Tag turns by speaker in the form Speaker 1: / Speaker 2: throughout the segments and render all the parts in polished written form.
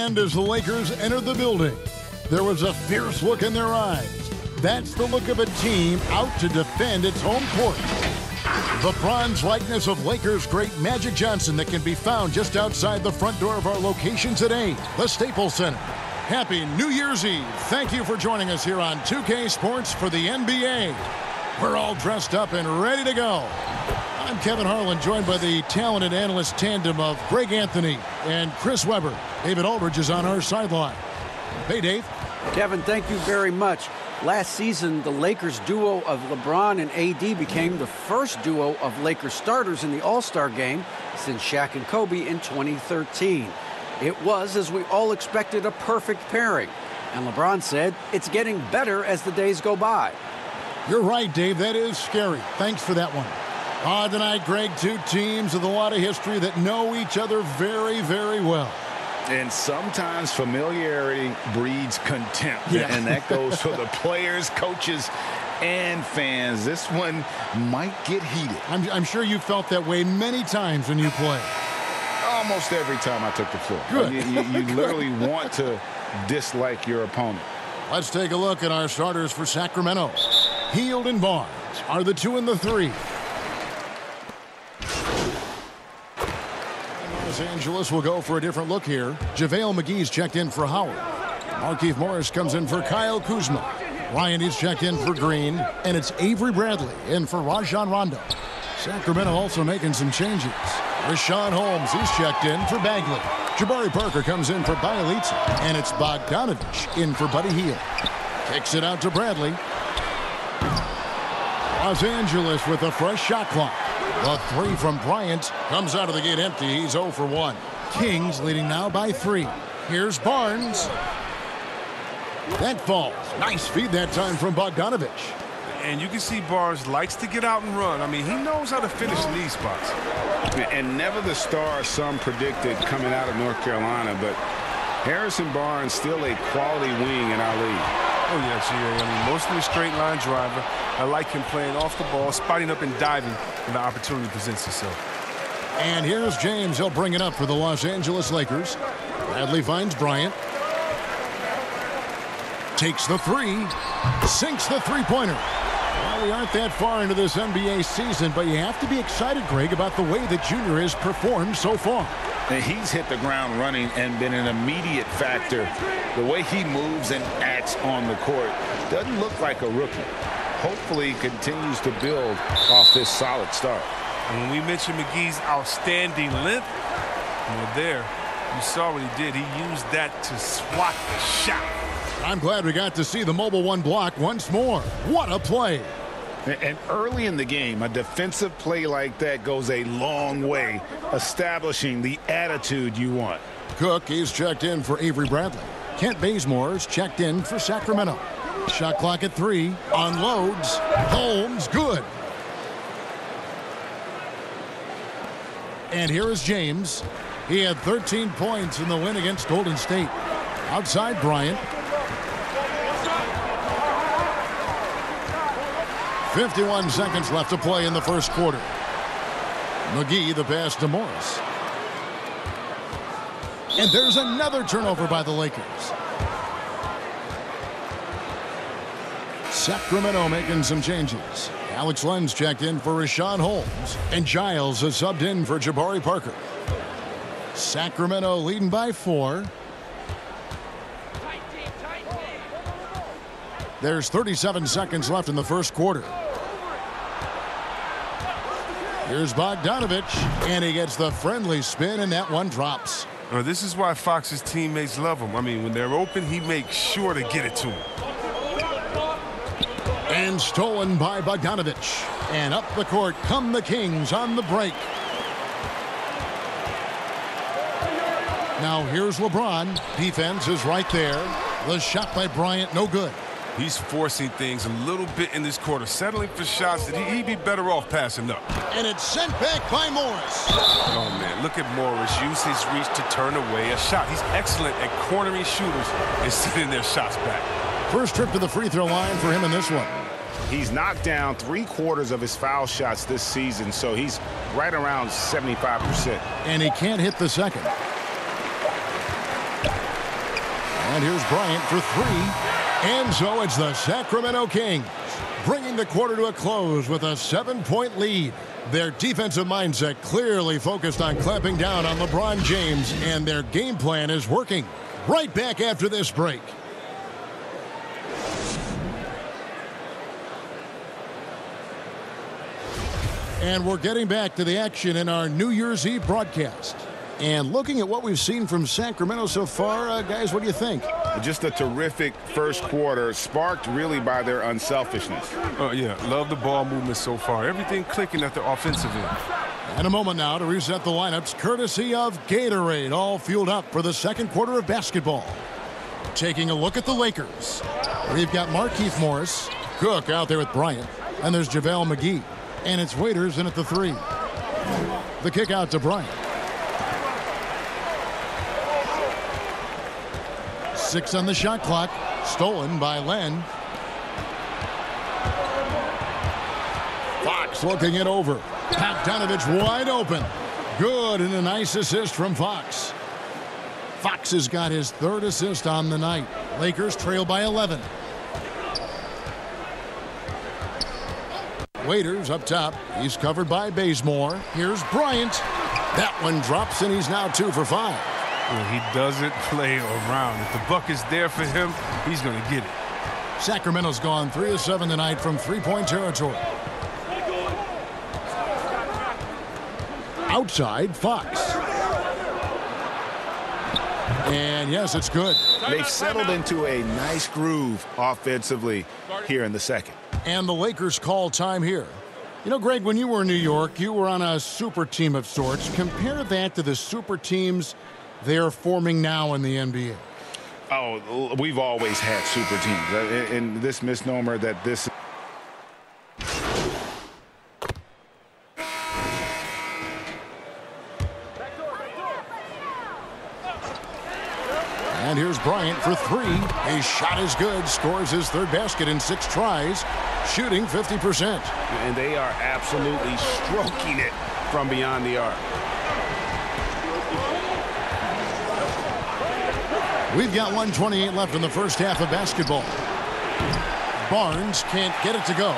Speaker 1: And as the Lakers entered the building, there was a fierce look in their eyes. That's the look of a team out to defend its home court. The bronze likeness of Lakers great Magic Johnson that can be found just outside the front door of our location today, the Staples Center. Happy New Year's Eve. Thank you for joining us here on 2K Sports for the NBA. We're all dressed up and ready to go. I'm Kevin Harlan, joined by the talented analyst tandem of Greg Anthony and Chris Webber. David Aldridge is on our sideline. Hey, Dave.
Speaker 2: Kevin, thank you very much. Last season, the Lakers duo of LeBron and AD became the first duo of Lakers starters in the All-Star game since Shaq and Kobe in 2013. It was, as we all expected, a perfect pairing. And LeBron said it's getting better as the days go by.
Speaker 1: You're right, Dave. That is scary. Thanks for that one. Tonight, Greg, two teams with a lot of history that know each other very, very well.
Speaker 3: And sometimes familiarity breeds contempt. Yeah. And that goes for the players, coaches, and fans. This one might get heated.
Speaker 1: I'm sure you felt that way many times when you play.
Speaker 3: Almost every time I took the floor.
Speaker 1: Good.
Speaker 3: You literally want to dislike your opponent.
Speaker 1: Let's take a look at our starters for Sacramento. Hield and Barnes are the 2 and the 3. Los Angeles will go for a different look here. JaVale McGee's checked in for Howard. Markieff Morris comes in for Kyle Kuzma. Ryan is checked in for Green. And it's Avery Bradley in for Rajon Rondo. Sacramento also making some changes. Richaun Holmes, he's checked in for Bagley. Jabari Parker comes in for Bielitsa. And it's Bogdanovich in for Buddy Hield. Kicks it out to Bradley. Los Angeles with a fresh shot clock. The 3 from Bryant comes out of the gate empty. He's 0 for 1. Kings leading now by 3. Here's Barnes. That falls. Nice feed that time from Bogdanovich.
Speaker 4: And you can see Barnes likes to get out and run. I mean, he knows how to finish in these spots.
Speaker 3: And never the star some predicted coming out of North Carolina, but Harrison Barnes still a quality wing in our league.
Speaker 4: Oh, yes, yeah. I mean, mostly a straight line driver. I like him playing off the ball, spotting up and diving when the opportunity presents itself.
Speaker 1: And here's James. He'll bring it up for the Los Angeles Lakers. Bradley finds Bryant. Takes the 3. Sinks the three-pointer. Well, we aren't that far into this NBA season, but you have to be excited, Greg, about the way that Junior has performed so far.
Speaker 3: And he's hit the ground running and been an immediate factor. The way he moves and acts on the court doesn't look like a rookie. Hopefully he continues to build off this solid start.
Speaker 4: And when we mentioned McGee's outstanding length, there, you saw what he did. He used that to swat the shot.
Speaker 1: I'm glad we got to see the mobile 1 block once more. What a play.
Speaker 3: And early in the game, a defensive play like that goes a long way, establishing the attitude you want.
Speaker 1: Cook is checked in for Avery Bradley. Kent Bazemore's checked in for Sacramento. Shot clock at 3. Unloads. Holmes, good. And here is James. He had 13 points in the win against Golden State. Outside Bryant. 51 seconds left to play in the first quarter. McGee, the pass to Morris. And there's another turnover by the Lakers. Sacramento making some changes. Alex Len's checked in for Richaun Holmes. And Giles has subbed in for Jabari Parker. Sacramento leading by 4. There's 37 seconds left in the first quarter. Here's Bogdanovich, and he gets the friendly spin, and that one drops.
Speaker 4: This is why Fox's teammates love him. I mean, when they're open, he makes sure to get it to him.
Speaker 1: And stolen by Bogdanovich. And up the court come the Kings on the break. Now here's LeBron. Defense is right there. The shot by Bryant, no good.
Speaker 4: He's forcing things a little bit in this quarter, settling for shots that he'd be better off passing up.
Speaker 1: And it's sent back by Morris.
Speaker 4: Oh, man, look at Morris. Use his reach to turn away a shot. He's excellent at cornering shooters and sending their shots back.
Speaker 1: First trip to the free throw line for him in this one.
Speaker 3: He's knocked down 3/4 of his foul shots this season, so he's right around 75%.
Speaker 1: And he can't hit the second. And here's Bryant for three. And so it's the Sacramento Kings bringing the quarter to a close with a 7-point lead. Their defensive mindset clearly focused on clamping down on LeBron James, and their game plan is working. Right back after this break. And we're getting back to the action in our New Year's Eve broadcast. And looking at what we've seen from Sacramento so far, guys, what do you think?
Speaker 3: Just a terrific first quarter, sparked really by their unselfishness.
Speaker 4: Oh, yeah, love the ball movement so far. Everything clicking at the offensive end.
Speaker 1: And a moment now to reset the lineups, courtesy of Gatorade, all fueled up for the second quarter of basketball. Taking a look at the Lakers. We've got Markieff Morris, Cook out there with Bryant, and there's JaVale McGee. And it's Waiters in at the three. The kick out to Bryant. 6 on the shot clock. Stolen by Len. Fox looking it over. Bogdanovich wide open. Good, and a nice assist from Fox. Fox has got his third assist on the night. Lakers trail by 11. Waiters up top. He's covered by Bazemore. Here's Bryant. That one drops, and he's now 2 for 5.
Speaker 4: Well, he doesn't play around. If the buck is there for him, he's going to get it.
Speaker 1: Sacramento's gone 3 of 7 tonight from three-point territory. Outside, Fox. And yes, it's good.
Speaker 3: They've settled into a nice groove offensively here in the second.
Speaker 1: And the Lakers call time here. You know, Greg, when you were in New York, you were on a super team of sorts. Compare that to the super teams they're forming now in the NBA.
Speaker 3: Oh, we've always had super teams. And this misnomer that this...
Speaker 1: And here's Bryant for three. His shot is good. Scores his third basket in 6 tries. Shooting 50%.
Speaker 5: And they are absolutely stroking it from beyond the arc.
Speaker 1: We've got 1:28 left in the first half of basketball. Barnes can't get it to go.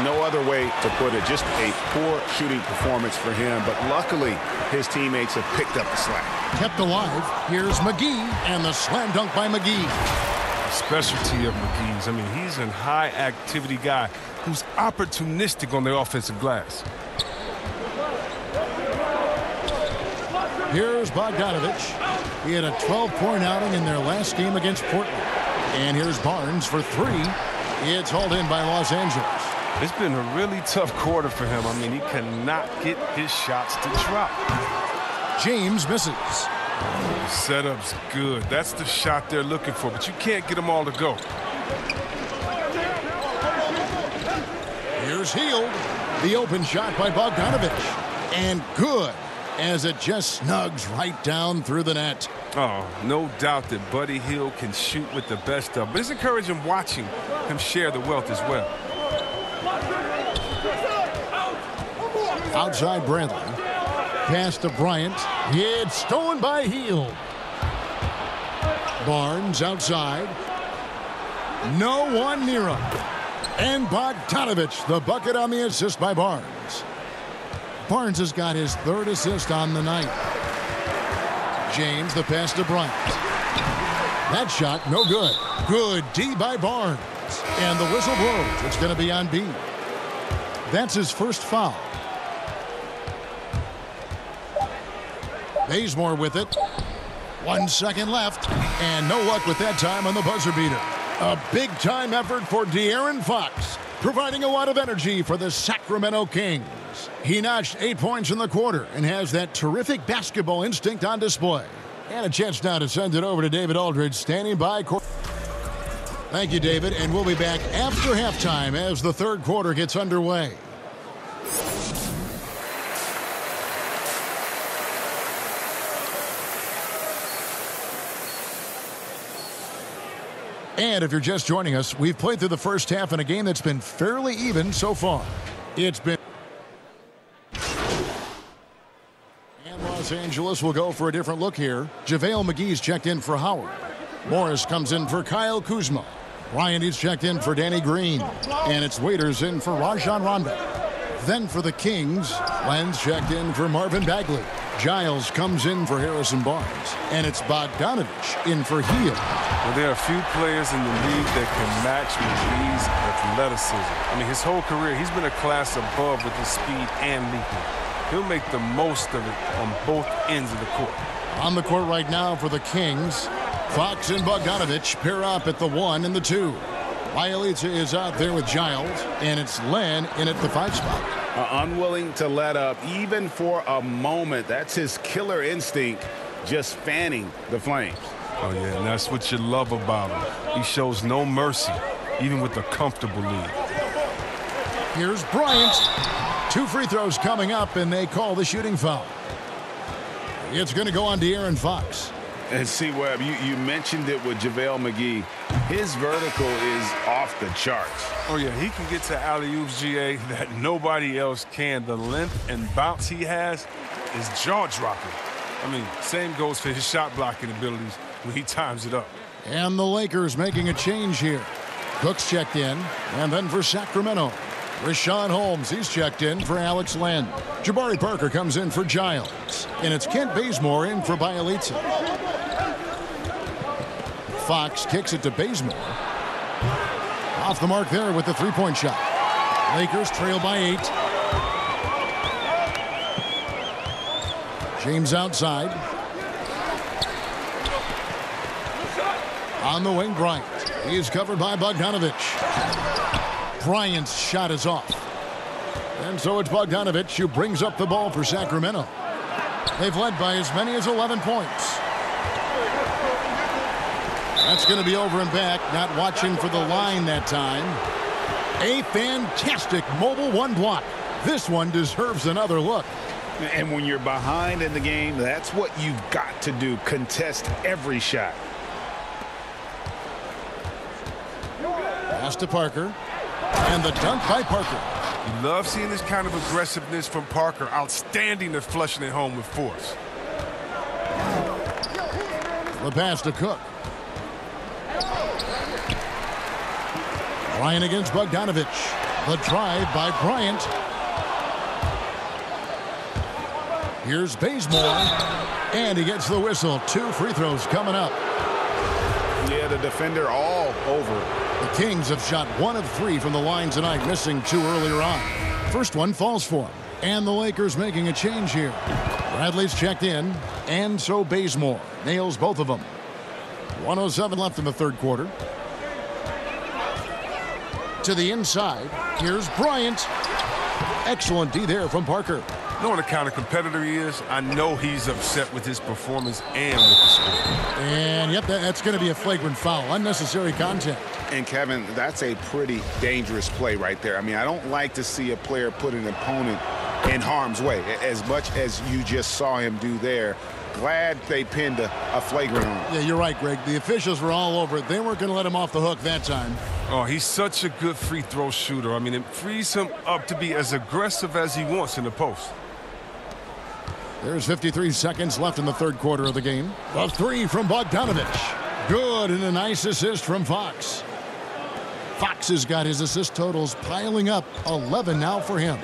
Speaker 3: No other way to put it. Just a poor shooting performance for him. But luckily, his teammates have picked up the slack.
Speaker 1: Kept alive. Here's McGee, and the slam dunk by McGee.
Speaker 4: Specialty of McGee's. I mean, he's a high-activity guy who's opportunistic on the offensive glass.
Speaker 1: Here's Bogdanovich. He had a 12-point outing in their last game against Portland. And here's Barnes for three. It's hauled in by Los Angeles.
Speaker 4: It's been a really tough quarter for him. I mean, he cannot get his shots to drop.
Speaker 1: James misses.
Speaker 4: Setup's good. That's the shot they're looking for, but you can't get them all to go.
Speaker 1: Here's Hield. The open shot by Bogdanovich. And good, as it just snugs right down through the net.
Speaker 4: Oh, no doubt that Buddy Hield can shoot with the best of, but it's encouraging watching him share the wealth as well.
Speaker 1: Outside Bradley. Pass to Bryant. It's stolen by Hield. Barnes outside. No one near him. And Bogdanovich, the bucket on the assist by Barnes. Barnes has got his third assist on the night. James, the pass to Bryant. That shot, no good. Good D by Barnes. And the whistle blows. It's going to be on B. That's his first foul. Bazemore with it. 1 second left. And no luck with that time on the buzzer beater. A big-time effort for De'Aaron Fox, providing a lot of energy for the Sacramento Kings. He notched 8 points in the quarter and has that terrific basketball instinct on display. And a chance now to send it over to David Aldridge, standing by. Thank you, David, and we'll be back after halftime as the third quarter gets underway. And if you're just joining us, we've played through the first half in a game that's been fairly even so far. It's been... And Los Angeles will go for a different look here. JaVale McGee's checked in for Howard. Morris comes in for Kyle Kuzma. Bryant is checked in for Danny Green. And it's Waiters in for Rajon Rondo. Then for the Kings, Lenz checked in for Marvin Bagley. Giles comes in for Harrison Barnes. And it's Bogdanovich in for Hield.
Speaker 4: Well, there are a few players in the league that can match McGee's athleticism. I mean, his whole career, he's been a class above with his speed and leaping. He'll make the most of it on both ends of the court.
Speaker 1: On the court right now for the Kings, Fox and Bogdanovich pair up at the 1 and the 2. Bialica is out there with Giles, and it's Len in at the 5 spot.
Speaker 3: Unwilling to let up, even for a moment. That's his killer instinct, just fanning the flames.
Speaker 4: Oh, yeah, and that's what you love about him. He shows no mercy, even with a comfortable lead.
Speaker 1: Here's Bryant. 2 free throws coming up, and they call the shooting foul. It's going to go on De'Aaron Fox.
Speaker 3: And see, Webb, you mentioned it with JaVale McGee. His vertical is off the charts.
Speaker 4: Oh, yeah, he can get to alley-oops, GA, that nobody else can. The length and bounce he has is jaw-dropping. I mean, same goes for his shot-blocking abilities when he times it up.
Speaker 1: And the Lakers making a change here. Cook's checked in, and then for Sacramento, Rashawn Holmes, he's checked in for Alex Len. Jabari Parker comes in for Giles. And it's Kent Bazemore in for Bialica. Fox kicks it to Bazemore. Off the mark there with the three-point shot. Lakers trail by 8. James outside. On the wing, Bryant. He is covered by Bogdanovich. Bryant's shot is off. And so it's Bogdanovich who brings up the ball for Sacramento. They've led by as many as 11 points. That's going to be over and back, not watching for the line that time. A fantastic mobile 1 block. This one deserves another look.
Speaker 3: And when you're behind in the game, that's what you've got to do. Contest every shot.
Speaker 1: Pass to Parker. And the dunk by Parker.
Speaker 4: You love seeing this kind of aggressiveness from Parker. Outstanding at flushing it home with force.
Speaker 1: The pass to Cook. Bryant against Bogdanovich. The drive by Bryant. Here's Bazemore. And he gets the whistle. 2 free throws coming up.
Speaker 3: Yeah, the defender all over.
Speaker 1: The Kings have shot 1 of 3 from the line tonight, missing 2 earlier on. First one falls for him. And the Lakers making a change here. Bradley's checked in. And so Bazemore nails both of them. 1:07 left in the third quarter. To the inside, here's Bryant. Excellent D there from Parker.
Speaker 4: Knowing the kind of competitor he is, I know he's upset with his performance and with the score.
Speaker 1: And yep, that's going to be a flagrant foul. Unnecessary contact.
Speaker 3: And Kevin, that's a pretty dangerous play right there. I mean, I don't like to see a player put an opponent in harm's way, as much as you just saw him do there. Glad they pinned a flagrant on him.
Speaker 1: Yeah, you're right, Greg. The officials were all over it. They weren't going to let him off the hook that time.
Speaker 4: Oh, he's such a good free throw shooter. I mean, it frees him up to be as aggressive as he wants in the post.
Speaker 1: There's 53 seconds left in the third quarter of the game. The 3 from Bogdanovich. Good, and a nice assist from Fox. Fox has got his assist totals piling up. 11 now for him.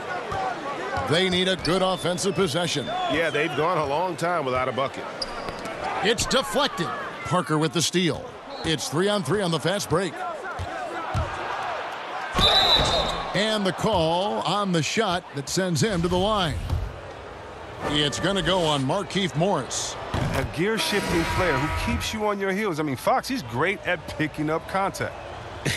Speaker 1: They need a good offensive possession.
Speaker 5: Yeah, they've gone a long time without a bucket.
Speaker 1: It's deflected. Parker with the steal. It's 3-on-3 on the fast break. And the call on the shot that sends him to the line. It's going to go on Markieff Morris.
Speaker 4: A gear-shifting player who keeps you on your heels. I mean, Fox, he's great at picking up contact.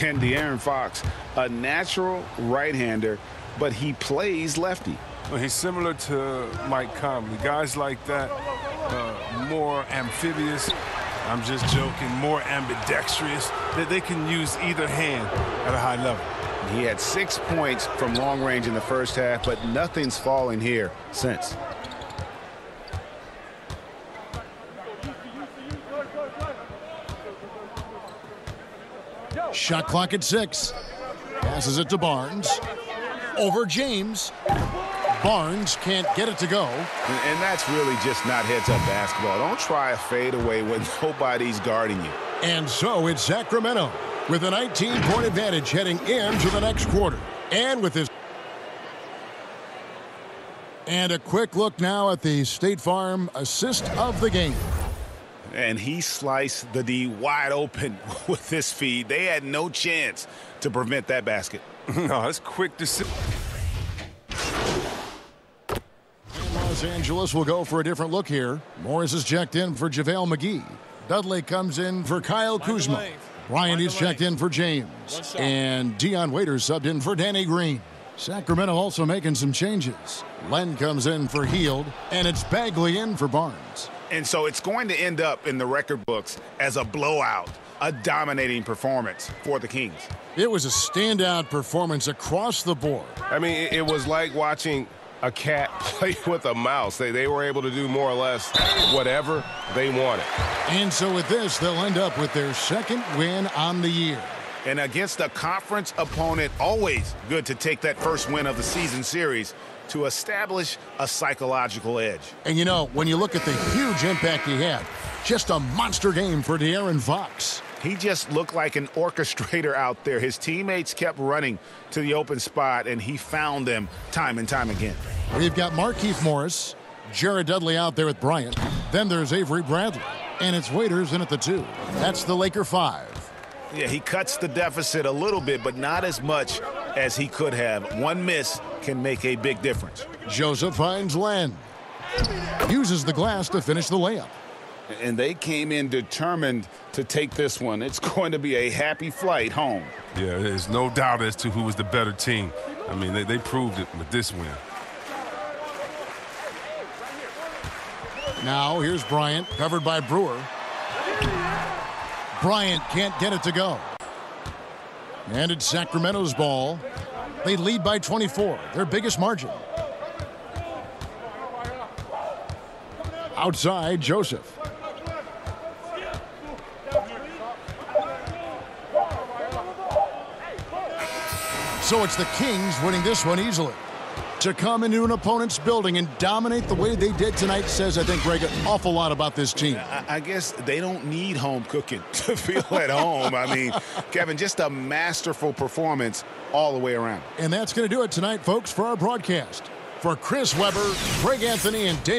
Speaker 3: And De'Aaron Fox, a natural right-hander, but he plays lefty.
Speaker 4: Well, he's similar to Mike Conley. Guys like that, more amphibious. I'm just joking, more ambidextrous. That they can use either hand at a high level.
Speaker 3: He had 6 points from long range in the first half, but nothing's fallen here since.
Speaker 1: Shot clock at 6. Passes it to Barnes. Over James. Barnes can't get it to go.
Speaker 3: And that's really just not heads-up basketball. Don't try a fadeaway when nobody's guarding you.
Speaker 1: And so it's Sacramento with a 19-point advantage heading into the next quarter. And with this. And a quick look now at the State Farm assist of the game.
Speaker 3: And he sliced the D wide open with this feed. They had no chance to prevent that basket.
Speaker 4: No, that's quick to see.
Speaker 1: Los Angeles will go for a different look here. Morris is checked in for JaVale McGee. Dudley comes in for Kyle Kuzma. Bryant is checked in for James. And Dion Waiters subbed in for Danny Green. Sacramento also making some changes. Len comes in for Hield, and it's Bagley in for Barnes.
Speaker 3: And so it's going to end up in the record books as a blowout, a dominating performance for the Kings.
Speaker 1: It was a standout performance across the board.
Speaker 5: I mean, it was like watching a cat play with a mouse. They were able to do more or less whatever they wanted.
Speaker 1: And so with this, they'll end up with their second win on the year.
Speaker 3: And against a conference opponent, always good to take that first win of the season series to establish a psychological edge.
Speaker 1: And you know, when you look at the huge impact he had, just a monster game for De'Aaron Fox.
Speaker 3: He just looked like an orchestrator out there. His teammates kept running to the open spot, and he found them time and time again.
Speaker 1: We've got Markieff Morris, Jared Dudley out there with Bryant. Then there's Avery Bradley, and it's Waiters in at the 2. That's the Laker 5.
Speaker 3: Yeah, he cuts the deficit a little bit, but not as much as he could have. One miss can make a big difference.
Speaker 1: Joseph finds Len. Uses the glass to finish the layup.
Speaker 3: And they came in determined to take this one. It's going to be a happy flight home.
Speaker 4: Yeah, there's no doubt as to who was the better team. I mean, they proved it with this win.
Speaker 1: Now here's Bryant, covered by Brewer. Bryant can't get it to go. And it's Sacramento's ball. They lead by 24, their biggest margin. Outside, Joseph. So it's the Kings winning this one easily. To come into an opponent's building and dominate the way they did tonight says, I think, Greg, an awful lot about this team.
Speaker 3: I guess they don't need home cooking to feel at home. I mean, Kevin, just a masterful performance all the way around.
Speaker 1: And that's going to do it tonight, folks, for our broadcast. For Chris Webber, Greg Anthony, and Dave.